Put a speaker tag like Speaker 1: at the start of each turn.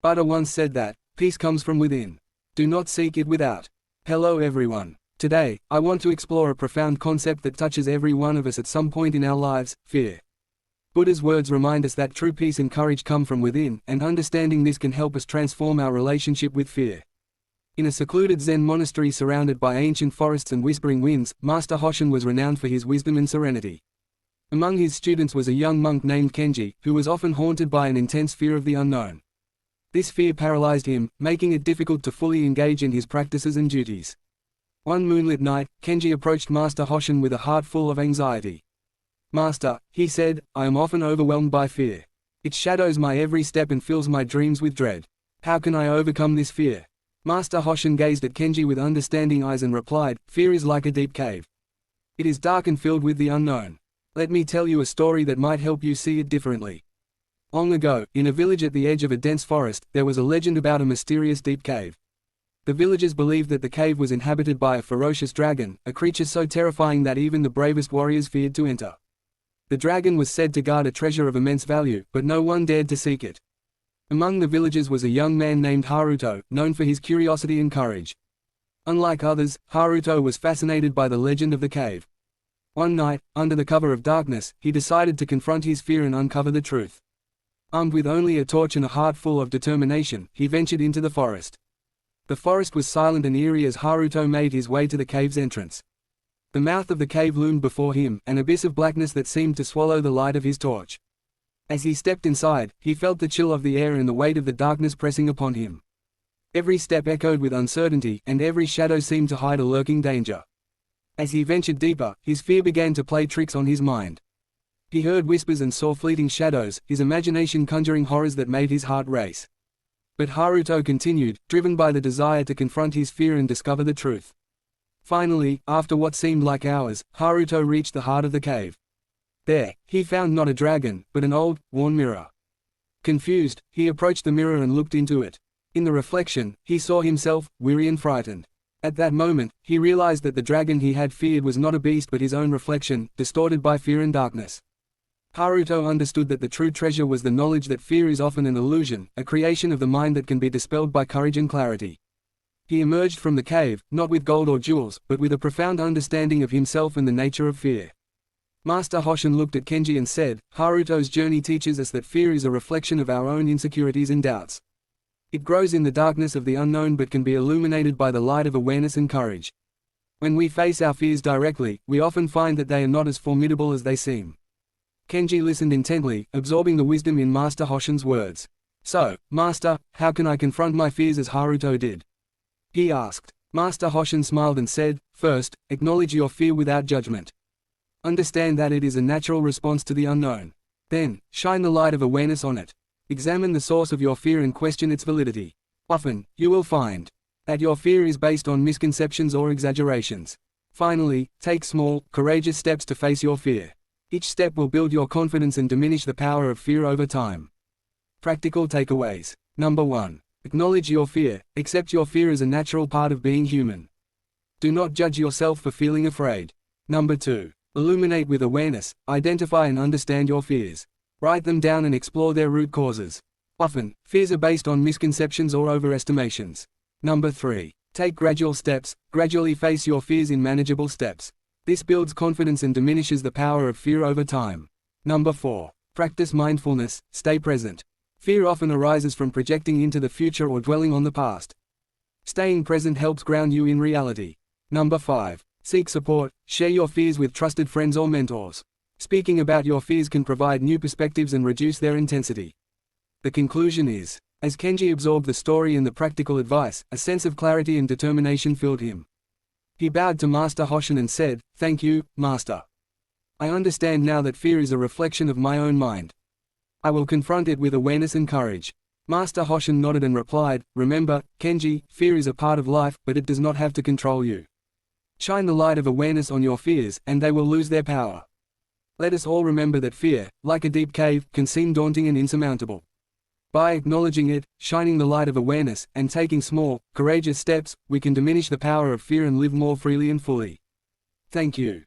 Speaker 1: Buddha once said that, peace comes from within. Do not seek it without. Hello everyone. Today, I want to explore a profound concept that touches every one of us at some point in our lives: fear. Buddha's words remind us that true peace and courage come from within, and understanding this can help us transform our relationship with fear. In a secluded Zen monastery surrounded by ancient forests and whispering winds, Master Hoshin was renowned for his wisdom and serenity. Among his students was a young monk named Kenji, who was often haunted by an intense fear of the unknown. This fear paralyzed him, making it difficult to fully engage in his practices and duties. One moonlit night, Kenji approached Master Hoshin with a heart full of anxiety. "Master," he said, "I am often overwhelmed by fear. It shadows my every step and fills my dreams with dread. How can I overcome this fear?" Master Hoshin gazed at Kenji with understanding eyes and replied, "Fear is like a deep cave. It is dark and filled with the unknown. Let me tell you a story that might help you see it differently. Long ago, in a village at the edge of a dense forest, there was a legend about a mysterious deep cave. The villagers believed that the cave was inhabited by a ferocious dragon, a creature so terrifying that even the bravest warriors feared to enter. The dragon was said to guard a treasure of immense value, but no one dared to seek it. Among the villagers was a young man named Haruto, known for his curiosity and courage. Unlike others, Haruto was fascinated by the legend of the cave. One night, under the cover of darkness, he decided to confront his fear and uncover the truth. Armed with only a torch and a heart full of determination, he ventured into the forest. The forest was silent and eerie as Haruto made his way to the cave's entrance. The mouth of the cave loomed before him, an abyss of blackness that seemed to swallow the light of his torch. As he stepped inside, he felt the chill of the air and the weight of the darkness pressing upon him. Every step echoed with uncertainty, and every shadow seemed to hide a lurking danger. As he ventured deeper, his fear began to play tricks on his mind. He heard whispers and saw fleeting shadows, his imagination conjuring horrors that made his heart race. But Haruto continued, driven by the desire to confront his fear and discover the truth. Finally, after what seemed like hours, Haruto reached the heart of the cave. There, he found not a dragon, but an old, worn mirror. Confused, he approached the mirror and looked into it. In the reflection, he saw himself, weary and frightened. At that moment, he realized that the dragon he had feared was not a beast but his own reflection, distorted by fear and darkness. Haruto understood that the true treasure was the knowledge that fear is often an illusion, a creation of the mind that can be dispelled by courage and clarity. He emerged from the cave, not with gold or jewels, but with a profound understanding of himself and the nature of fear. Master Hoshin looked at Kenji and said, "Haruto's journey teaches us that fear is a reflection of our own insecurities and doubts. It grows in the darkness of the unknown but can be illuminated by the light of awareness and courage. When we face our fears directly, we often find that they are not as formidable as they seem." Kenji listened intently, absorbing the wisdom in Master Hoshin's words. "So, Master, how can I confront my fears as Haruto did?" he asked. Master Hoshin smiled and said, "First, acknowledge your fear without judgment. Understand that it is a natural response to the unknown. Then, shine the light of awareness on it. Examine the source of your fear and question its validity. Often, you will find that your fear is based on misconceptions or exaggerations. Finally, take small, courageous steps to face your fear. Each step will build your confidence and diminish the power of fear over time." Practical takeaways. Number 1. Acknowledge your fear. Accept your fear as a natural part of being human. Do not judge yourself for feeling afraid. Number 2. Illuminate with awareness. Identify and understand your fears. Write them down and explore their root causes. Often, fears are based on misconceptions or overestimations. Number 3. Take gradual steps. Gradually face your fears in manageable steps. This builds confidence and diminishes the power of fear over time. Number 4. Practice mindfulness. Stay present. Fear often arises from projecting into the future or dwelling on the past. Staying present helps ground you in reality. Number 5. Seek support. Share your fears with trusted friends or mentors. Speaking about your fears can provide new perspectives and reduce their intensity. The conclusion is, as Kenji absorbed the story and the practical advice, a sense of clarity and determination filled him. He bowed to Master Hoshin and said, "Thank you, Master. I understand now that fear is a reflection of my own mind. I will confront it with awareness and courage." Master Hoshin nodded and replied, "Remember, Kenji, fear is a part of life, but it does not have to control you. Shine the light of awareness on your fears, and they will lose their power." Let us all remember that fear, like a deep cave, can seem daunting and insurmountable. By acknowledging it, shining the light of awareness, and taking small, courageous steps, we can diminish the power of fear and live more freely and fully. Thank you.